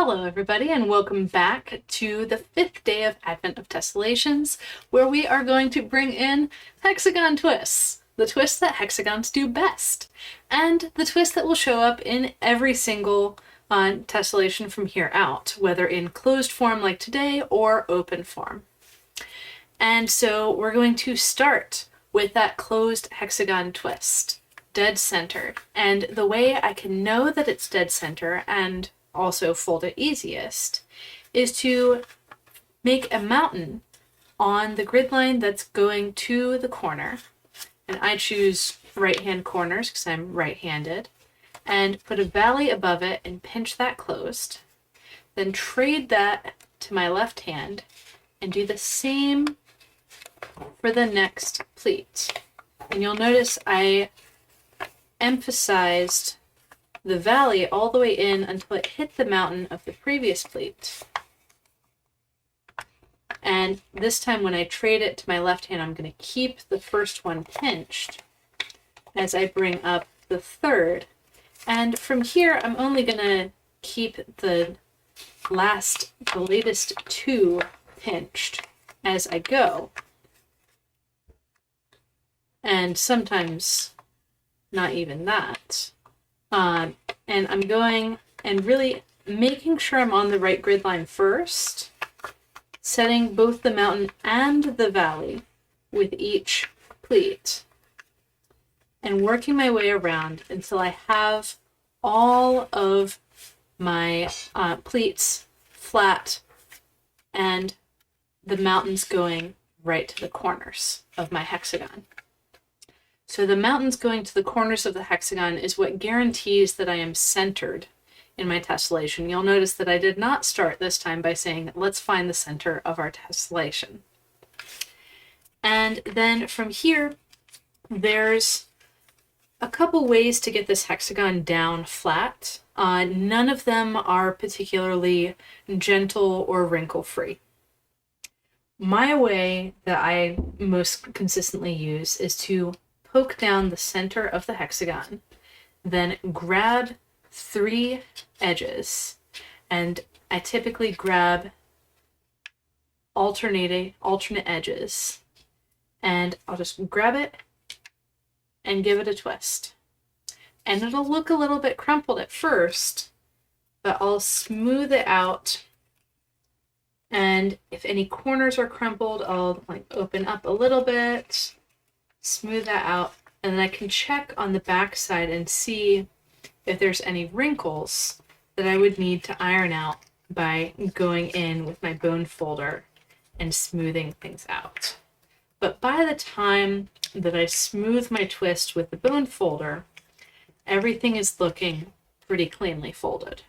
Hello everybody and welcome back to the 5th day of Advent of Tessellations, where we are going to bring in hexagon twists, the twists that hexagons do best, and the twist that will show up in every single tessellation from here out, whether in closed form like today or open form. And so we're going to start with that closed hexagon twist, dead center. And the way I can know that it's dead center and also fold it easiest is to make a mountain on the grid line that's going to the corner. And I choose right-hand corners because I'm right-handed, and put a valley above it and pinch that closed. Then trade that to my left hand and do the same for the next pleat. And you'll notice I emphasized the valley all the way in until it hit the mountain of the previous pleat. And this time when I trade it to my left hand, I'm going to keep the first one pinched as I bring up the third. And from here, I'm only going to keep the latest two pinched as I go. And sometimes not even that. And I'm going and really making sure I'm on the right grid line first, setting both the mountain and the valley with each pleat, and working my way around until I have all of my pleats flat and the mountains going right to the corners of my hexagon. So the mountains going to the corners of the hexagon is what guarantees that I am centered in my tessellation. You'll notice that I did not start this time by saying, let's find the center of our tessellation. And then from here, there's a couple ways to get this hexagon down flat. None of them are particularly gentle or wrinkle-free. My way that I most consistently use is to poke down the center of the hexagon, then grab 3 edges, and I typically grab alternate edges, and I'll just grab it and give it a twist. And it'll look a little bit crumpled at first, but I'll smooth it out, and if any corners are crumpled, I'll open up a little bit, smooth that out, and then I can check on the back side and see if there's any wrinkles that I would need to iron out by going in with my bone folder and smoothing things out. But by the time that I smooth my twist with the bone folder, everything is looking pretty cleanly folded.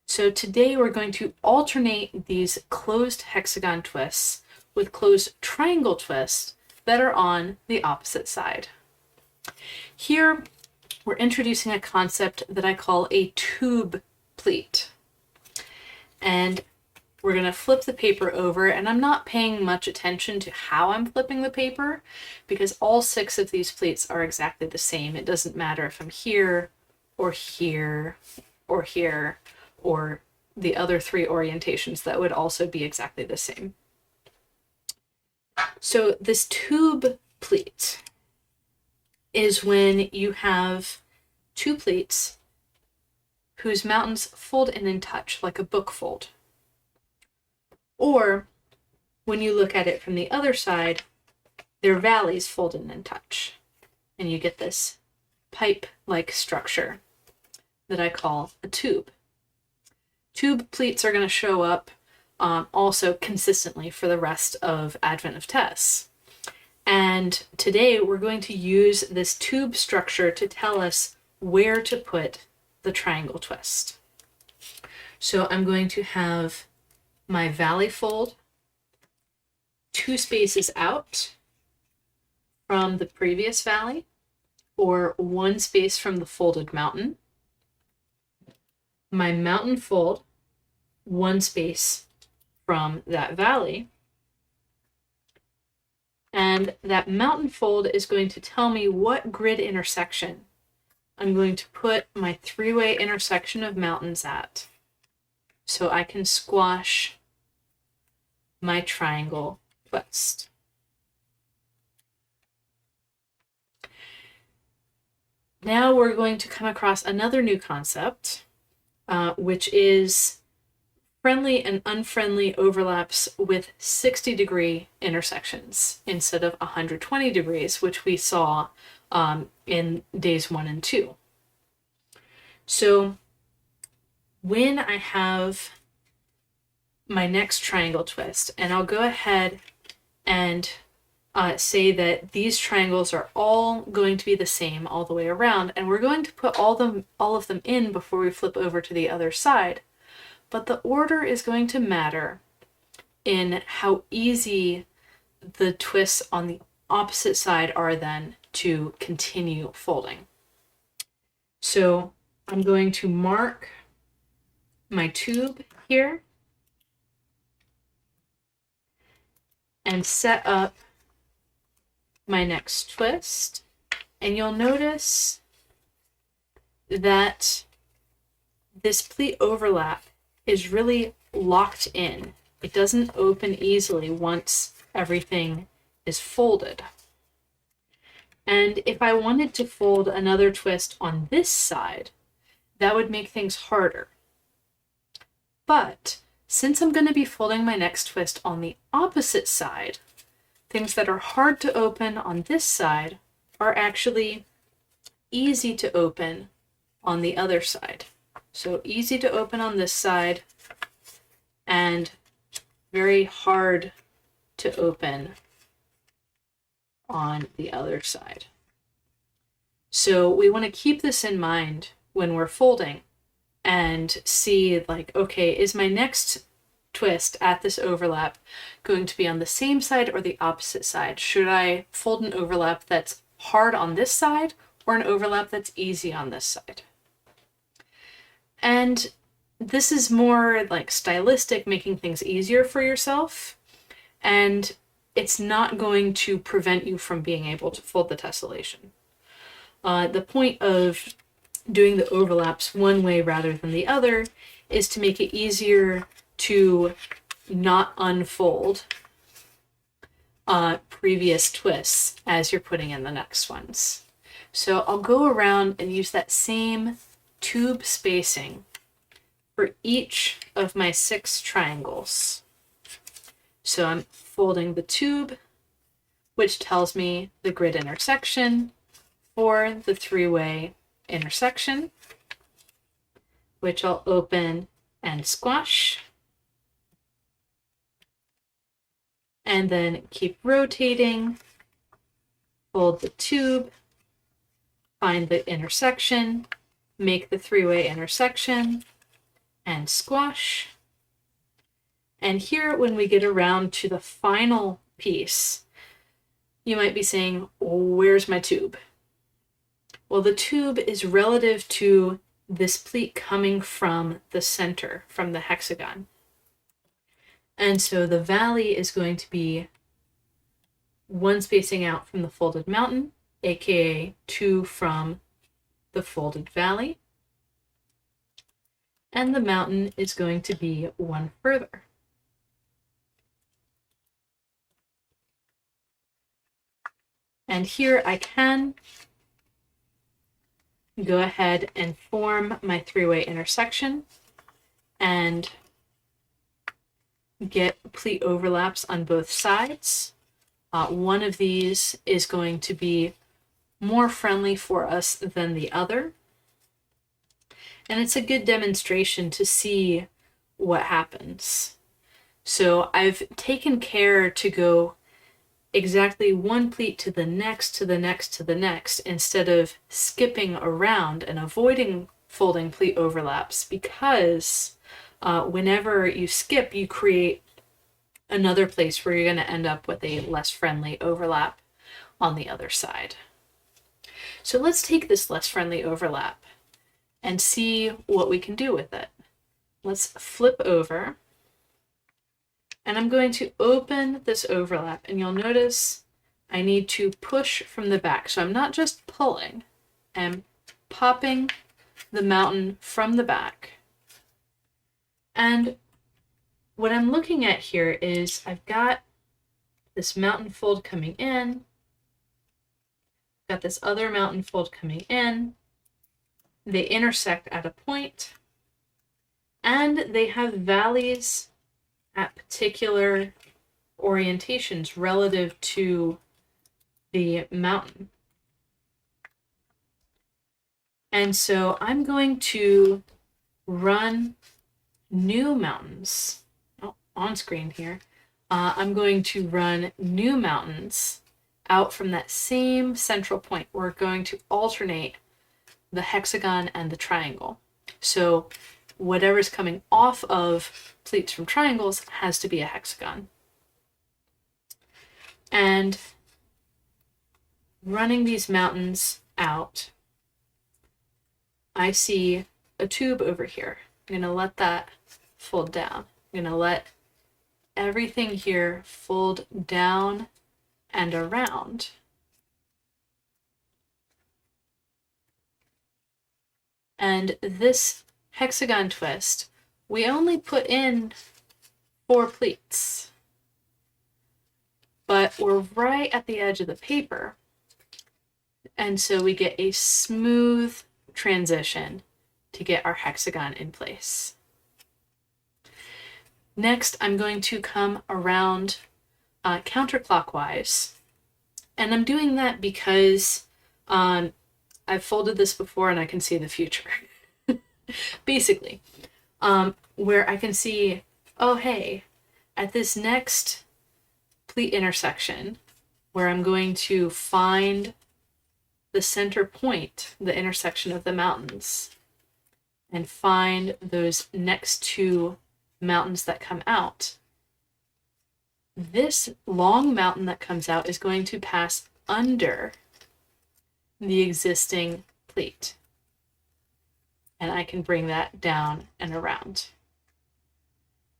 So today we're going to alternate these closed hexagon twists with closed triangle twists that are on the opposite side. Here, we're introducing a concept that I call a tube pleat. And we're going to flip the paper over, and I'm not paying much attention to how I'm flipping the paper because all 6 of these pleats are exactly the same. It doesn't matter if I'm here, or here, or here, or the other 3 orientations that would also be exactly the same. So this tube pleat is when you have 2 pleats whose mountains fold in and touch like a book fold. Or when you look at it from the other side, their valleys fold in and touch. And you get this pipe-like structure that I call a tube. Tube pleats are going to show up also consistently for the rest of Advent of Tess. And today we're going to use this tube structure to tell us where to put the triangle twist. So I'm going to have my valley fold 2 spaces out from the previous valley, or 1 space from the folded mountain. My mountain fold 1 space from that valley, and that mountain fold is going to tell me what grid intersection I'm going to put my 3-way intersection of mountains at. so I can squash my triangle twist. Now we're going to come across another new concept, which is friendly and unfriendly overlaps with 60-degree intersections instead of 120 degrees, which we saw in days 1 and 2. So when I have my next triangle twist, and I'll go ahead and say that these triangles are all going to be the same all the way around, and we're going to put all of them in before we flip over to the other side. But the order is going to matter in how easy the twists on the opposite side are then to continue folding. So I'm going to mark my tube here and set up my next twist, and you'll notice that this pleat overlap is really locked in. It doesn't open easily once everything is folded. And if I wanted to fold another twist on this side, that would make things harder. But since I'm going to be folding my next twist on the opposite side, things that are hard to open on this side are actually easy to open on the other side. So easy to open on this side and very hard to open on the other side. So we want to keep this in mind when we're folding and see, like, okay, is my next twist at this overlap going to be on the same side or the opposite side? Should I fold an overlap that's hard on this side or an overlap that's easy on this side? And this is more like stylistic, making things easier for yourself, and it's not going to prevent you from being able to fold the tessellation. The point of doing the overlaps one way rather than the other is to make it easier to not unfold previous twists as you're putting in the next ones. So I'll go around and use that same tube spacing for each of my 6 triangles. So I'm folding the tube, which tells me the grid intersection for the 3-way intersection, which I'll open and squash, and then keep rotating, fold the tube, find the intersection, make the 3-way intersection, and squash. And here, when we get around to the final piece, you might be saying, where's my tube? Well, the tube is relative to this pleat coming from the center, from the hexagon. And so the valley is going to be 1 spacing out from the folded mountain, aka 2 from the folded valley. And the mountain is going to be 1 further. And here I can go ahead and form my 3-way intersection and get pleat overlaps on both sides. One of these is going to be more friendly for us than the other. And it's a good demonstration to see what happens. So I've taken care to go exactly 1 pleat to the next, to the next, to the next, instead of skipping around and avoiding folding pleat overlaps, because whenever you skip, you create another place where you're going to end up with a less friendly overlap on the other side. So let's take this less friendly overlap and see what we can do with it. Let's flip over, and I'm going to open this overlap, and you'll notice I need to push from the back. So I'm not just pulling, I'm popping the mountain from the back. And what I'm looking at here is I've got this mountain fold coming in, got this other mountain fold coming in, they intersect at a point, and they have valleys at particular orientations relative to the mountain. And so I'm going to run new mountains on screen here. I'm going to run new mountains out from that same central point. We're going to alternate the hexagon and the triangle. So whatever's coming off of pleats from triangles has to be a hexagon. And running these mountains out, I see a tube over here. I'm going to let that fold down. I'm going to let everything here fold down and around. And this hexagon twist, we only put in 4 pleats, but we're right at the edge of the paper. And so we get a smooth transition to get our hexagon in place. Next, I'm going to come around counterclockwise. And I'm doing that because I've folded this before and I can see the future. Basically, where I can see, oh, hey, at this next pleat intersection, where I'm going to find the center point, the intersection of the mountains, and find those next 2 mountains that come out. This long mountain that comes out is going to pass under the existing pleat. And I can bring that down and around.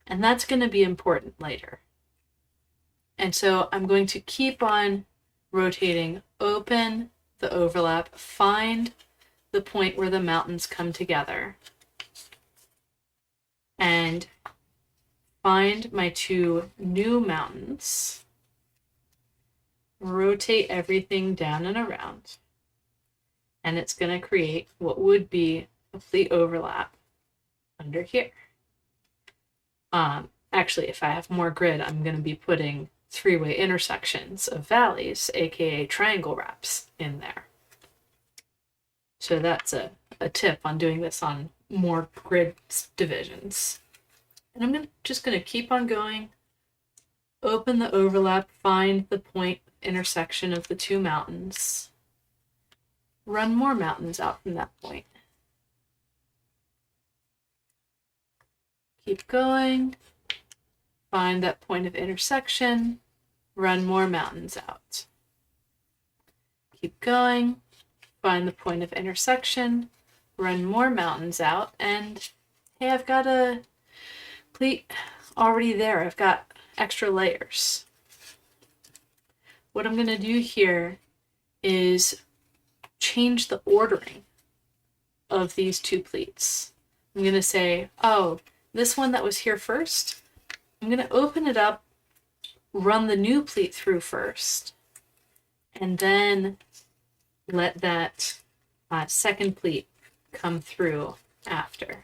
And that's going to be important later. And so I'm going to keep on rotating, open the overlap, find the point where the mountains come together, and find my 2 new mountains, rotate everything down and around, and it's going to create what would be a pleat overlap under here. Actually, if I have more grid, I'm going to be putting 3-way intersections of valleys, aka triangle wraps, in there. So that's a tip on doing this on more grid divisions. And I'm just going to keep on going, open the overlap, find the point intersection of the 2 mountains, run more mountains out from that point. Keep going, find that point of intersection, run more mountains out. Keep going, find the point of intersection, run more mountains out, and hey, I've got a pleat already there. I've got extra layers. What I'm going to do here is change the ordering of these 2 pleats. I'm going to say, oh, this one that was here first, I'm going to open it up, run the new pleat through first, and then let that second pleat come through after.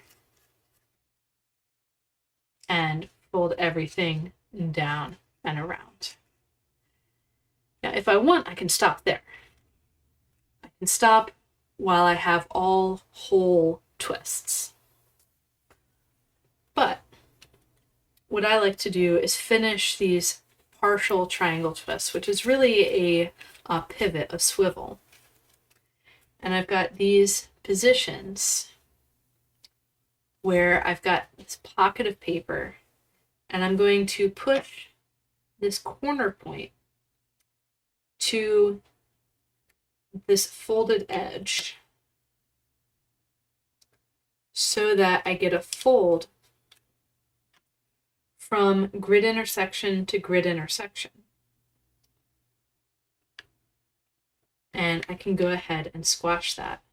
And fold everything down and around. Now, if I want, I can stop there. I can stop while I have all whole twists. But what I like to do is finish these partial triangle twists, which is really a pivot, a swivel. And I've got these positions where I've got this pocket of paper, and I'm going to push this corner point to this folded edge so that I get a fold from grid intersection to grid intersection. And I can go ahead and squash that.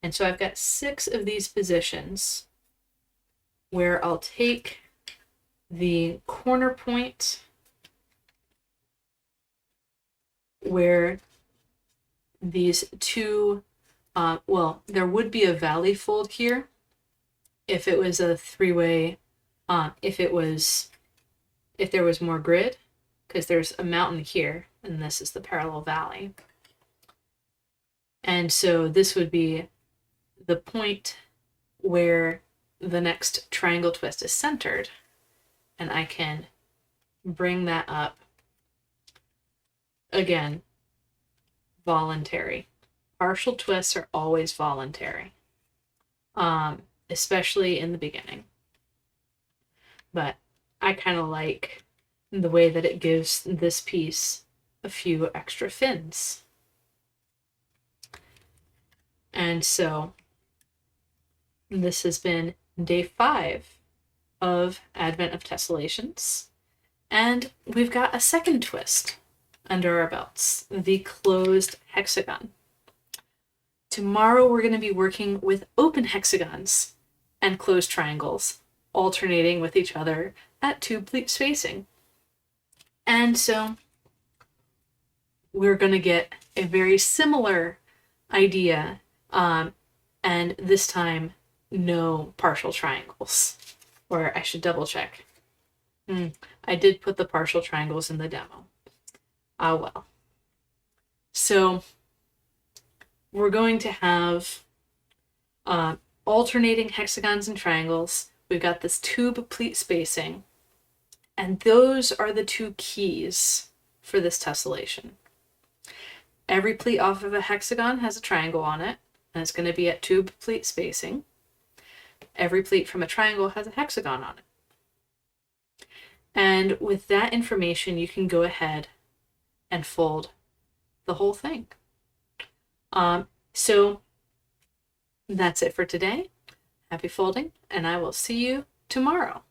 And so I've got 6 of these positions where I'll take the corner point where these two, well, there would be a valley fold here if it was a three-way, if there was more grid, because there's a mountain here, and this is the parallel valley. And so this would be the point where the next triangle twist is centered, and I can bring that up. Again, voluntary. Partial twists are always voluntary, especially in the beginning. But I kind of like the way that it gives this piece a few extra fins. And so this has been day 5 of Advent of Tessellations, and we've got a second twist under our belts, the closed hexagon. Tomorrow we're going to be working with open hexagons and closed triangles, alternating with each other at tube pleat spacing. And so we're going to get a very similar idea, and this time no partial triangles. Or I should double check. I did put the partial triangles in the demo. Ah, well. So we're going to have alternating hexagons and triangles. We've got this tube pleat spacing, and those are the two keys for this tessellation. Every pleat off of a hexagon has a triangle on it, and it's going to be at tube pleat spacing. Every pleat from a triangle has a hexagon on it. And with that information, you can go ahead and fold the whole thing. So that's it for today. Happy folding, and I will see you tomorrow.